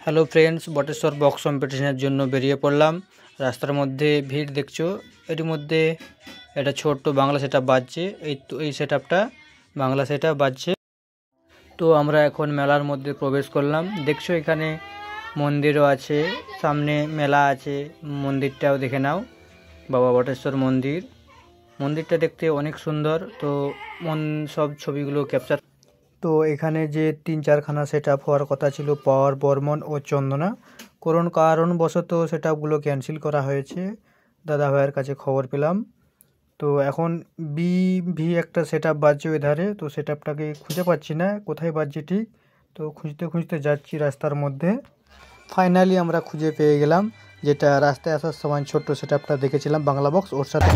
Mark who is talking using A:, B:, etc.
A: Hello friends, Bateshwar box কম্পিটিশনের জন্য বেরিয়ে পড়লাম। রাস্তার মধ্যে ভিড় দেখছো। এর মধ্যে একটা ছোট্ট বাংলা সেটআপ বাজছে। এই সেটআপটা বাংলা সেটআপ বাজছে। তো আমরা এখন মেলার মধ্যে প্রবেশ করলাম। দেখছো এখানে মন্দিরও আছে, সামনে মেলা আছে। মন্দিরটাও দেখে নাও, বাবা বটেশ্বর মন্দির। মন্দিরটা দেখতে অনেক সুন্দর। তো সব ছবিগুলো ক্যাপচার। তো এখানে যে 3-4খানা সেটআপ হওয়ার কথা ছিল, পাওয়ার, বর্মন ও চন্দনা, কারণবশত সেটআপগুলো ক্যান্সেল করা হয়েছে। দাদা ভাইয়ের কাছে খবর পেলাম। তো এখন ভি একটা সেটআপ বাজছে ওই ধারে। তো সেটআপটাকে খুঁজে পাচ্ছি না, কোথায় বাজছে ঠিক। তো খুঁজতে খুঁজতে যাচ্ছি রাস্তার মধ্যে। ফাইনালি আমরা খুঁজে পেয়ে গেলাম, যেটা রাস্তায় আসার সময় ছোট্ট সেটআপটা দেখেছিলাম বাংলা বক্স, ওর সাথে